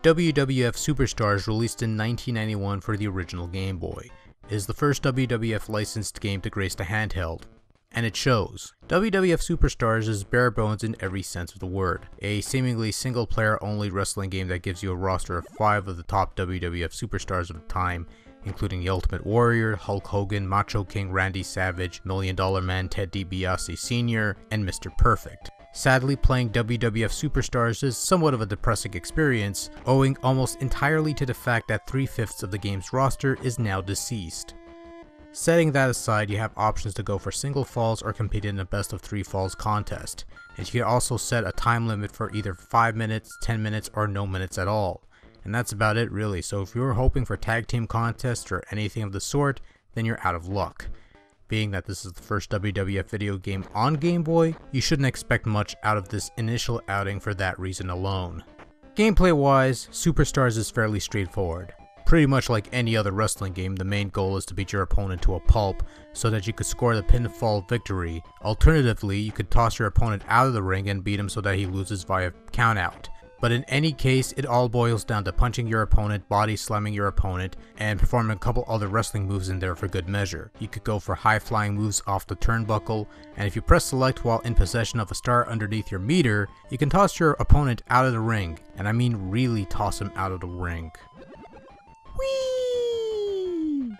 WWF Superstars released in 1991 for the original Game Boy. It is the first WWF licensed game to grace the handheld, and it shows. WWF Superstars is bare bones in every sense of the word. A seemingly single player only wrestling game that gives you a roster of 5 of the top WWF Superstars of the time, including the Ultimate Warrior, Hulk Hogan, Macho King Randy Savage, $1 Million Man Ted DiBiase Sr., and Mr. Perfect. Sadly, playing WWF Superstars is somewhat of a depressing experience, owing almost entirely to the fact that 3/5 of the game's roster is now deceased. Setting that aside, you have options to go for single falls or compete in a best of 3 falls contest, and you can also set a time limit for either 5 minutes, 10 minutes, or no minutes at all. And that's about it really, so if you're hoping for tag team contests or anything of the sort, then you're out of luck. Being that this is the first WWF video game on Game Boy, you shouldn't expect much out of this initial outing for that reason alone. Gameplay wise, Superstars is fairly straightforward. Pretty much like any other wrestling game, the main goal is to beat your opponent to a pulp so that you could score the pinfall victory. Alternatively, you could toss your opponent out of the ring and beat him so that he loses via countout. But in any case, it all boils down to punching your opponent, body slamming your opponent, and performing a couple other wrestling moves in there for good measure. You could go for high flying moves off the turnbuckle, and if you press select while in possession of a star underneath your meter, you can toss your opponent out of the ring, and I mean really toss him out of the ring. Whee!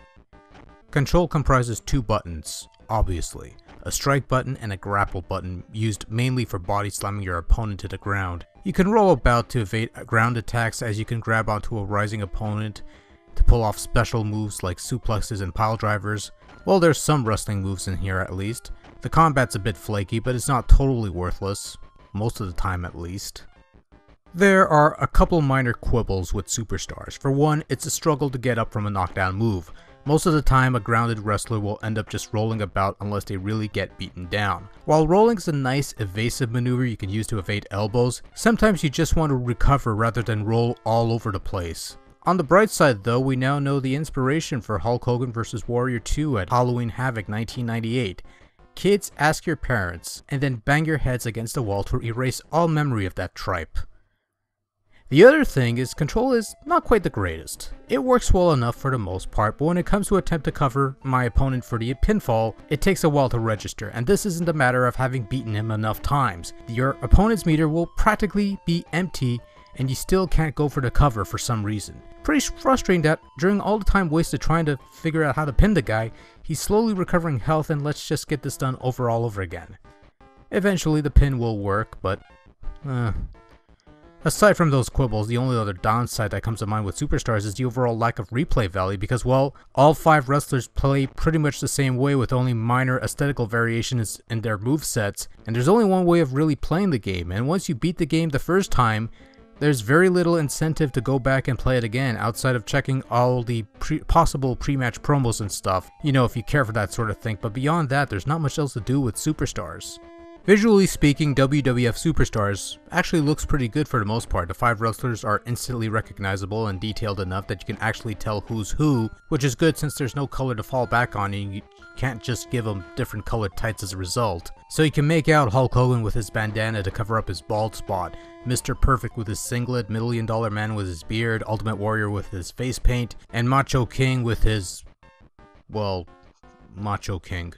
Control comprises 2 buttons, obviously. A strike button and a grapple button, used mainly for body slamming your opponent to the ground. You can roll about to evade ground attacks, as you can grab onto a rising opponent to pull off special moves like suplexes and pile drivers. Well, there's some wrestling moves in here at least. The combat's a bit flaky, but it's not totally worthless. Most of the time at least. There are a couple minor quibbles with Superstars. For one, it's a struggle to get up from a knockdown move. Most of the time, a grounded wrestler will end up just rolling about unless they really get beaten down. While rolling is a nice evasive maneuver you can use to evade elbows, sometimes you just want to recover rather than roll all over the place. On the bright side though, we now know the inspiration for Hulk Hogan vs. Warrior 2 at Halloween Havoc 1998. Kids, ask your parents, and then bang your heads against the wall to erase all memory of that tripe. The other thing is, control is not quite the greatest. It works well enough for the most part, but when it comes to attempt to cover my opponent for the pinfall, it takes a while to register, and this isn't a matter of having beaten him enough times. Your opponent's meter will practically be empty, and you still can't go for the cover for some reason. Pretty frustrating that during all the time wasted trying to figure out how to pin the guy, he's slowly recovering health, and let's just get this done all over again. Eventually the pin will work, but aside from those quibbles, the only other downside that comes to mind with Superstars is the overall lack of replay value because, well, all 5 wrestlers play pretty much the same way with only minor aesthetical variations in their movesets, and there's only one way of really playing the game, and once you beat the game the first time, there's very little incentive to go back and play it again outside of checking all the possible pre-match promos and stuff, you know, if you care for that sort of thing, but beyond that, there's not much else to do with Superstars. Visually speaking, WWF Superstars actually looks pretty good for the most part. The 5 wrestlers are instantly recognizable and detailed enough that you can actually tell who's who, which is good since there's no color to fall back on and you can't just give them different colored tights as a result. So you can make out Hulk Hogan with his bandana to cover up his bald spot, Mr. Perfect with his singlet, $1 Million Man with his beard, Ultimate Warrior with his face paint, and Macho King with his, well, Macho King.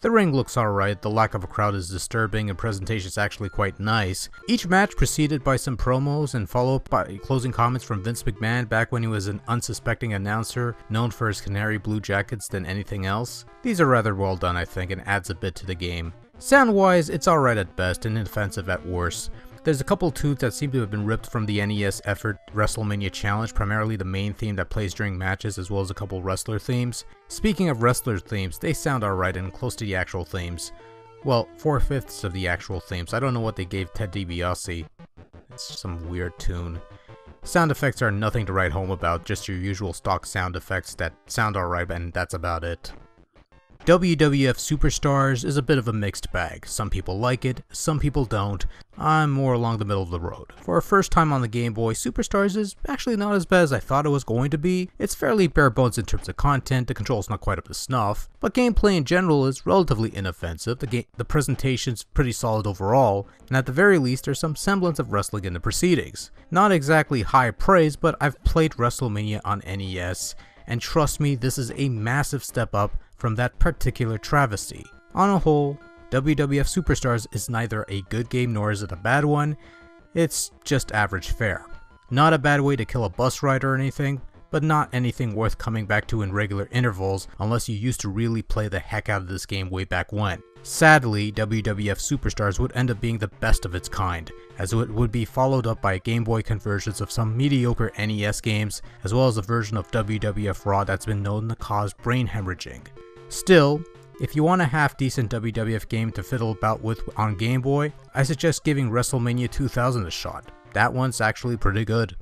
The ring looks alright, the lack of a crowd is disturbing, and presentation is actually quite nice. Each match preceded by some promos and followed by closing comments from Vince McMahon back when he was an unsuspecting announcer, known for his canary blue jackets than anything else. These are rather well done, I think, and adds a bit to the game. Sound-wise, it's alright at best and inoffensive at worst. There's a couple tunes that seem to have been ripped from the NES effort WrestleMania Challenge, primarily the main theme that plays during matches as well as a couple wrestler themes. Speaking of wrestler themes, they sound alright and close to the actual themes. Well, 4/5 of the actual themes. I don't know what they gave Ted DiBiase. It's some weird tune. Sound effects are nothing to write home about, just your usual stock sound effects that sound alright, and that's about it. WWF Superstars is a bit of a mixed bag. Some people like it, some people don't. I'm more along the middle of the road. For a first time on the Game Boy, Superstars is actually not as bad as I thought it was going to be. It's fairly bare bones in terms of content, the control's not quite up to snuff, but gameplay in general is relatively inoffensive, the presentation's pretty solid overall, and at the very least there's some semblance of wrestling in the proceedings. Not exactly high praise, but I've played WrestleMania on NES, and trust me, this is a massive step up from that particular travesty. On a whole, WWF Superstars is neither a good game nor is it a bad one, it's just average fare. Not a bad way to kill a bus ride or anything, but not anything worth coming back to in regular intervals unless you used to really play the heck out of this game way back when. Sadly, WWF Superstars would end up being the best of its kind, as it would be followed up by Game Boy conversions of some mediocre NES games, as well as a version of WWF Raw that's been known to cause brain hemorrhaging. Still, if you want a half-decent WWF game to fiddle about with on Game Boy, I suggest giving WrestleMania 2000 a shot. That one's actually pretty good.